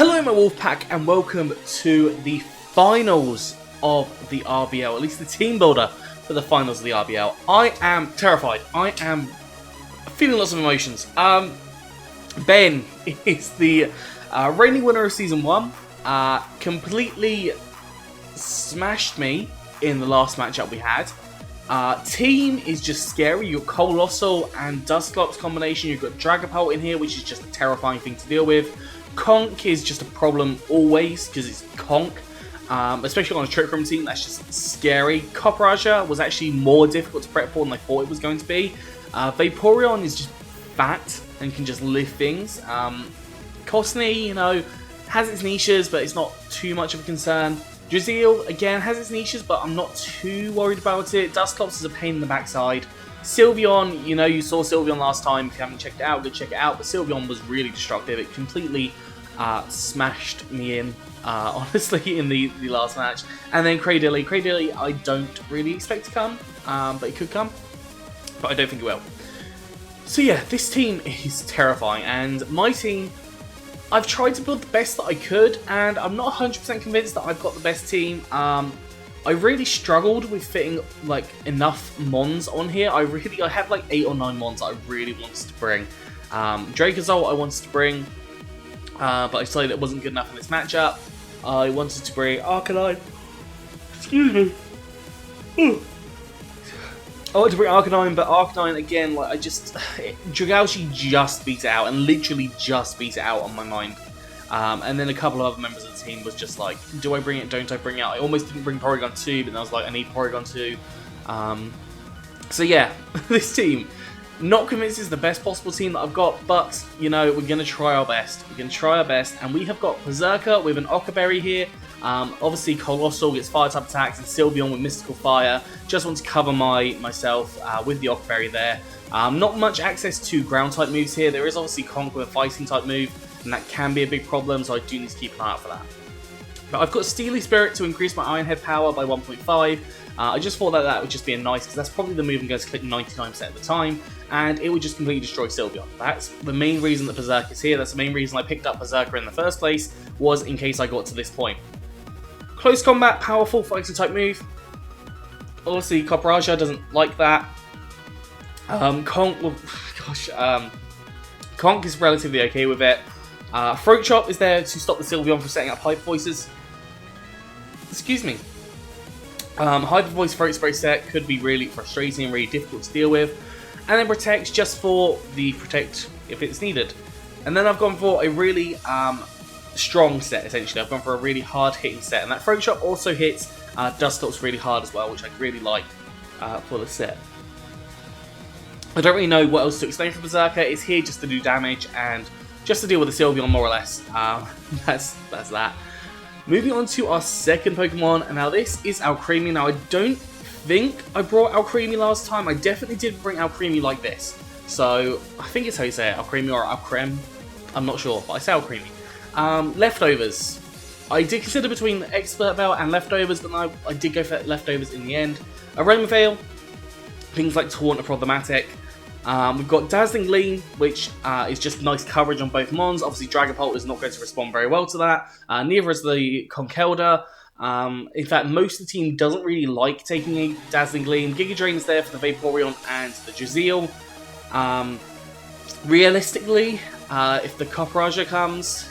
Hello my Wolfpack and welcome to the finals of the RBL, at least the team builder for the finals of the RBL. I am terrified. I am feeling lots of emotions. Ben is the reigning winner of Season 1, completely smashed me in the last matchup we had. Team is just scary. You've got Colossal and Dustclops combination. You've got Dragapult in here, which is just a terrifying thing to deal with. Conk is just a problem always, because it's Conk. Especially on a Trick Room team, that's just scary. Copraja was actually more difficult to prep for than I thought it was going to be. Vaporeon is just fat and can just lift things. Cosney, you know, has its niches, but it's not too much of a concern. Drizzile, again, has its niches, but I'm not too worried about it. Dustclops is a pain in the backside. Sylveon, you know, you saw Sylveon last time. If you haven't checked it out, go check it out. But Sylveon was really destructive. It completely smashed me in, honestly, in the last match. And then Cradily. Cradily, I don't really expect to come, but it could come. But I don't think it will. So yeah, this team is terrifying. And my team, I've tried to build the best that I could. And I'm not 100% convinced that I've got the best team. I really struggled with fitting like enough Mons on here. I had like 8 or 9 Mons that I really wanted to bring. Dracozolt I wanted to bring, but I decided it wasn't good enough in this matchup. I wanted to bring Arcanine. Excuse me. I wanted to bring Arcanine, but Arcanine again, like Dragalge just beat it out, and literally just beat it out on my mind. And then a couple of other members of the team was just like, do I bring it, don't I bring it? I almost didn't bring Porygon 2, but then I was like, I need Porygon 2. So yeah, this team, not convinced is the best possible team that I've got, but, you know, we're going to try our best. We're going to try our best, and we have got Berserker with an Ockerberry here. Obviously, Colossal gets Fire-type attacks, and Sylveon with Mystical Fire. Just want to cover myself with the Ockerberry there. Not much access to Ground-type moves here. There is obviously Conk with a Fighting-type move, and that can be a big problem, so I do need to keep an eye out for that. But I've got Steely Spirit to increase my Iron Head power by 1.5. I just thought that would just be a nice, because that's probably the move I'm going to click 99% of the time, and it would just completely destroy Sylveon. That's the main reason that Berserker is here. That's the main reason I picked up Berserker in the first place, was in case I got to this point. Close combat, powerful fighting type move. Obviously, Copraja doesn't like that. Conk, well, gosh, Conk is relatively okay with it. Throat Chop is there to stop the Sylveon from setting up Hyper Voices. Excuse me. Hyper Voice Throat Spray set could be really frustrating and really difficult to deal with. And then Protects just for the Protect if it's needed. And then I've gone for a really strong set, essentially. I've gone for a really hard hitting set. And that Throat Chop also hits Dustclops really hard as well, which I really like for the set. I don't really know what else to explain for Berserker. It's here just to do damage and just to deal with the Sylveon, more or less. That's that. Moving on to our second Pokemon, and now this is Alcremie. Now I don't think I brought Alcremie last time. I definitely did bring Alcremie like this. So I think it's how you say it, Alcremie or Alcrem. I'm not sure, but I say Alcremie. Leftovers. I did consider between Expert Belt and Leftovers, but I did go for Leftovers in the end. Aroma Veil. Things like Taunt are problematic. We've got Dazzling Gleam, which is just nice coverage on both Mons. Obviously, Dragapult is not going to respond very well to that. Neither is the Conkeldurr. In fact, most of the team doesn't really like taking a Dazzling Gleam. Giga Drain's there for the Vaporeon and the Drizzile. Realistically, if the Copraja comes,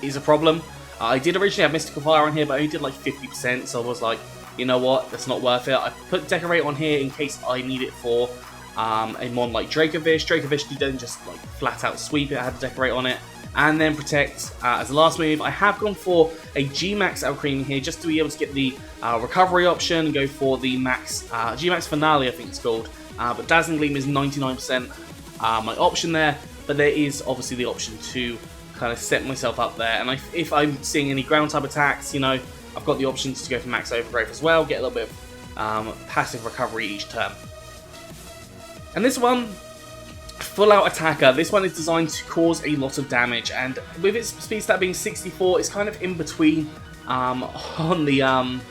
is a problem. I did originally have Mystical Fire on here, but I only did like 50%, so I was like, you know what, that's not worth it. I put Decorate on here in case I need it for a mon like Dracovish. Dracovish could then just like flat out sweep it. I had to Decorate on it. And then Protect as the last move. I have gone for a G-Max Alcremie here just to be able to get the recovery option and go for the Max G-Max Finale, I think it's called. But Dazzling Gleam is 99% my option there. But there is obviously the option to kind of set myself up there. And if I'm seeing any ground type attacks, you know, I've got the options to go for Max Overgrowth as well. Get a little bit of passive recovery each turn. And this one, full out attacker. This one is designed to cause a lot of damage, and with its speed stat being 64, it's kind of in between on the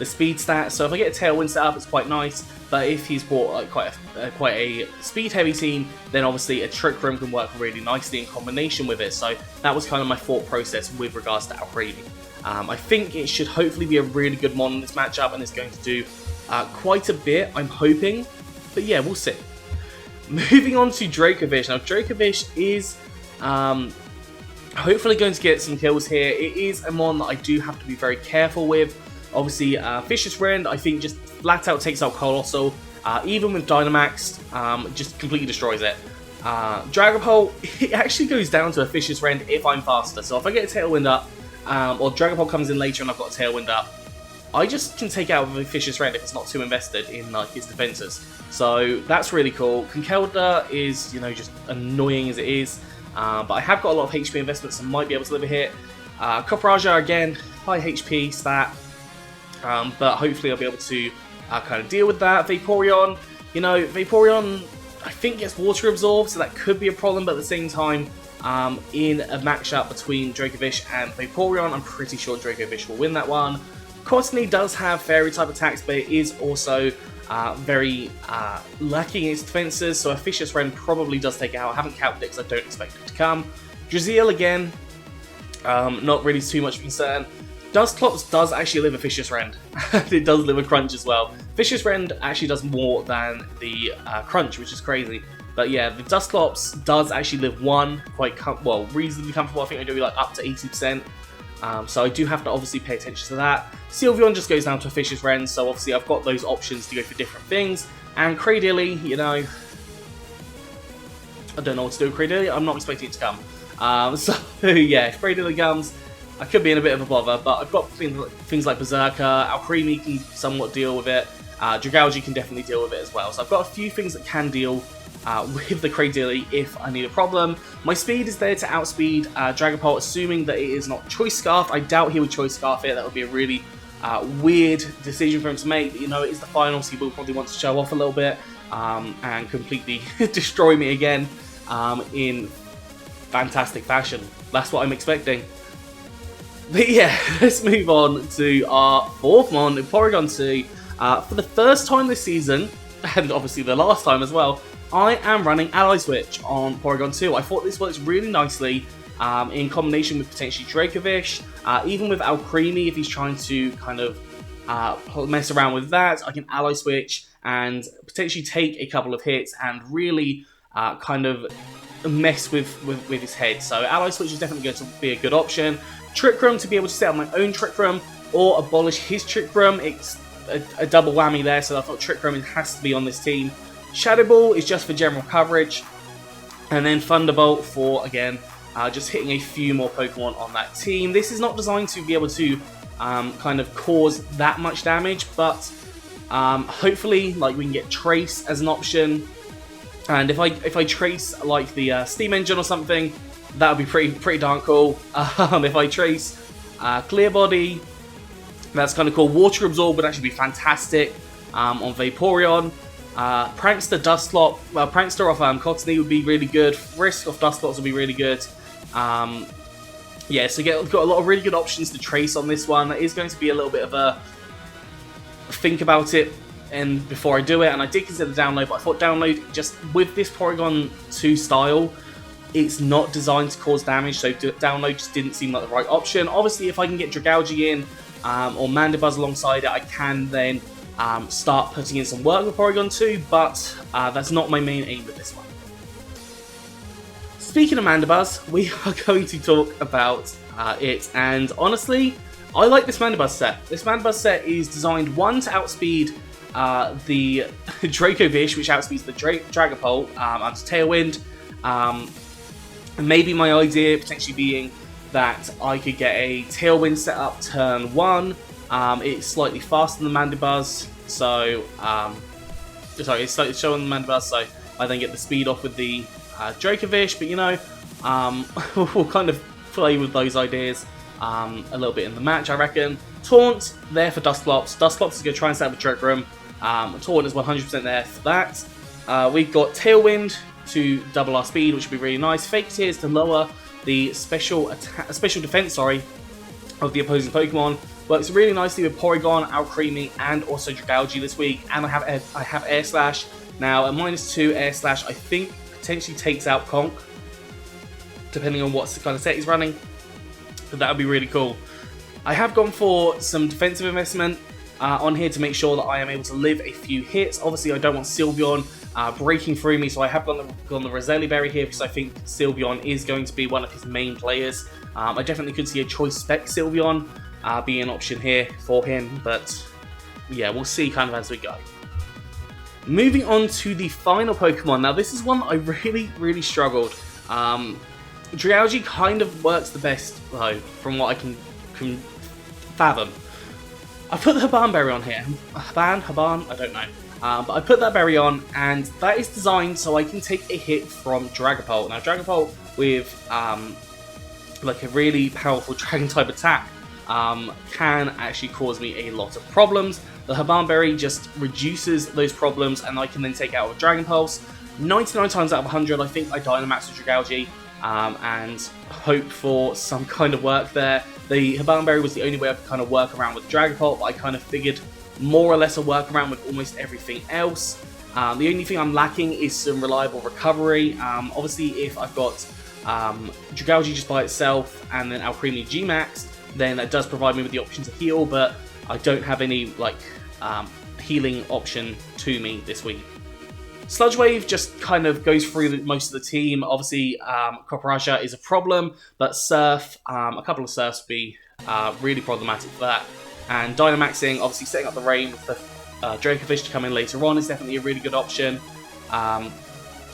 speed stat. So if I get a Tailwind set up, it's quite nice. but if he's brought like quite a speed-heavy team, then obviously a Trick Room can work really nicely in combination with it. So that was kind of my thought process with regards to Alcremie. I think it should hopefully be a really good mod in this matchup, and it's going to do quite a bit, I'm hoping. But yeah, we'll see. Moving on to Dracovish. Now, Dracovish is hopefully going to get some kills here. It is a mon that I do have to be very careful with. Obviously, Vicious Rend, I think, just flat out takes out Colossal. Even with Dynamax, just completely destroys it. Dragapult, it actually goes down to a Vicious Rend if I'm faster. So if I get a Tailwind up, or Dragapult comes in later and I've got a Tailwind up, I just can take out a Vicious Rend if it's not too invested in like his defenses. So that's really cool. Conkeldurr is, you know, just annoying as it is. But I have got a lot of HP investments and might be able to live a hit. Copraja, again, high HP stat. But hopefully I'll be able to kind of deal with that. Vaporeon, you know, Vaporeon I think gets water absorbed, so that could be a problem, but at the same time, in a matchup between Dracovish and Vaporeon, I'm pretty sure Dracovish will win that one. Cottonee does have fairy type attacks, but it is also very lacking in its defenses, so a Vicious Rend probably does take it out. I haven't counted it because I don't expect it to come. Draziel again, not really too much concern. Dusclops does actually live a Vicious Rend. It does live a Crunch as well. Vicious Rend actually does more than the Crunch, which is crazy. But yeah, the Dusclops does actually live one, reasonably comfortable. I think I do like up to 80%. So I do have to obviously pay attention to that. Sylveon just goes down to a Vicious Rend, so obviously I've got those options to go for different things. And Cradily, you know, I don't know what to do with Cradily. I'm not expecting it to come. So yeah, if Cradily comes, I could be in a bit of a bother, but I've got things like Berserker, Alcremie can somewhat deal with it, Dragalge can definitely deal with it as well. So I've got a few things that can deal with the Cradily if I need a problem. My speed is there to outspeed Dragapult, assuming that it is not Choice Scarf. I doubt he would Choice Scarf it. That would be a really weird decision for him to make. But, you know, it is the finals. He will probably want to show off a little bit and completely destroy me again in fantastic fashion. That's what I'm expecting. But yeah, let's move on to our fourth mon in Porygon 2. For the first time this season, and obviously the last time as well, I am running Ally Switch on Porygon 2. I thought this works really nicely in combination with potentially Dracovish, even with Alcremie if he's trying to kind of mess around with that. I can Ally Switch and potentially take a couple of hits and really kind of mess with his head. So Ally Switch is definitely going to be a good option. Trick Room to be able to set up my own Trick Room or abolish his Trick Room. It's a double whammy there, so I thought Trick Room has to be on this team. Shadow Ball is just for general coverage, and then Thunderbolt for, again, just hitting a few more Pokemon on that team. This is not designed to be able to kind of cause that much damage, but hopefully, like, we can get Trace as an option. And if I trace like the Steam Engine or something, that would be pretty darn cool. If I trace Clear Body, that's kind of cool. Water Absorb would actually be fantastic on Vaporeon. Prankster Dusclop, well, Prankster off Cottonee would be really good. Risk off Dusclops would be really good. Yeah, so got a lot of really good options to trace on this one. It is going to be a little bit of a think about it and before I do it, and I did consider download, but I thought download, just with this Porygon 2 style, it's not designed to cause damage, so download just didn't seem like the right option. Obviously, if I can get Dragalge in, or Mandibuzz alongside it, I can then start putting in some work with Porygon 2, but that's not my main aim with this one. Speaking of Mandibuzz, we are going to talk about it, and honestly, I like this Mandibuzz set. This Mandibuzz set is designed, one, to outspeed the Dracovish, which outspeeds the Dragapult onto Tailwind. Maybe my idea potentially being that I could get a Tailwind set up turn 1. It's slightly faster than the Mandibuzz, so sorry, it's slightly slower than the Mandibuzz, so I then get the speed off with the Dracovish. But you know, we'll kind of play with those ideas a little bit in the match, I reckon. Taunt there for Dusclops. Dusclops is going to try and set up a Trick Room. Taunt is 100% there for that. We've got Tailwind to double our speed, which would be really nice. Fake Tears to lower the special defense, of the opposing Pokemon. Works really nicely with Porygon, Alcremie, and also Dragalge this week. And I have Air Slash. Now, a -2 Air Slash, I think, potentially takes out Conk, depending on what kind of set he's running. But that would be really cool. I have gone for some defensive investment on here to make sure that I am able to live a few hits. Obviously, I don't want Sylveon breaking through me, so I have gone the Roselia Berry here because I think Sylveon is going to be one of his main players. I definitely could see a Choice Spec Sylveon be an option here for him, but yeah, we'll see kind of as we go. Moving on to the final Pokemon. Now, this is one that I really struggled. Dragalge kind of works the best, though, from what I can fathom. I put the Haban Berry on here. Haban, I don't know. But I put that berry on, and that is designed so I can take a hit from Dragapult. Now, Dragapult with like a really powerful Dragon-type attack can actually cause me a lot of problems. The Haban Berry just reduces those problems, and I can then take out a Dragon Pulse. 99 times out of 100, I think I Dynamax with Dragalge and hope for some kind of work there. The Haban Berry was the only way I could kind of work around with Dragapult, but I kind of figured more or less a workaround with almost everything else. The only thing I'm lacking is some reliable recovery. Obviously, if I've got Dragalge just by itself and then Alcremie G-Maxed, then that does provide me with the option to heal, but I don't have any like healing option to me this week. Sludge Wave just kind of goes through most of the team. Obviously, Copperajah is a problem, but Surf, a couple of Surfs would be really problematic for that. And Dynamaxing, obviously setting up the rain with the Dracofish to come in later on is definitely a really good option.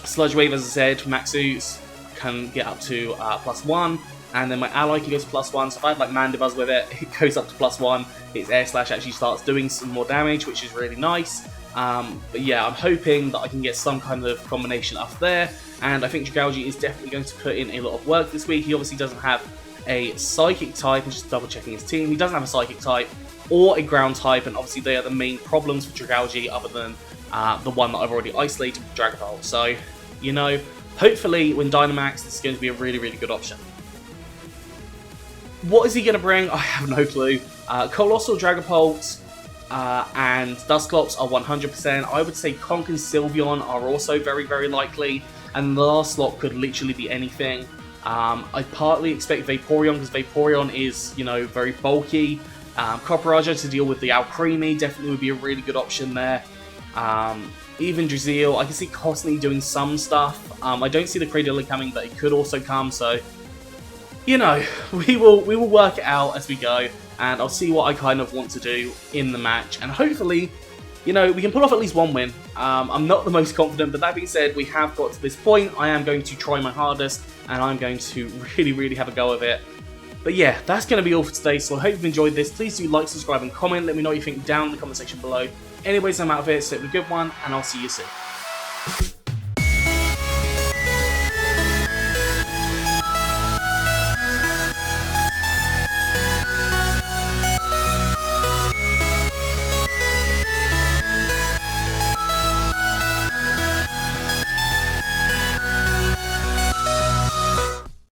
Sludge Wave, as I said, Maxus can get up to +1, and then my ally can go to +1, so if I have like Mandibuzz with it, it goes up to +1. Its Air Slash actually starts doing some more damage, which is really nice. But yeah, I'm hoping that I can get some kind of combination up there, and I think Dragalge is definitely going to put in a lot of work this week. He obviously doesn't have a Psychic type. I'm just double checking his team. He doesn't have a Psychic type or a Ground type, and obviously they are the main problems for Dragalge other than the one that I've already isolated with Dragapult. So, you know, hopefully when Dynamax, this is going to be a really good option. What is he going to bring? I have no clue. Colossal Dragapult and Dusclops are 100%. I would say Conk and Sylveon are also very likely, and the last slot could literally be anything. I partly expect Vaporeon because Vaporeon is, you know, very bulky. Copperajah to deal with the Alcremie definitely would be a really good option there. Even Drizzile, I can see Cosney doing some stuff. I don't see the Cradilla coming, but it could also come, so you know, we will work it out as we go, and I'll see what I kind of want to do in the match, and hopefully, you know, we can pull off at least one win. I'm not the most confident, but that being said, we have got to this point. I am going to try my hardest, and I'm going to really have a go of it. But yeah, that's going to be all for today, so I hope you've enjoyed this. Please do like, subscribe, and comment. Let me know what you think down in the comment section below. Anyways, I'm out of here, so have a good one, and I'll see you soon.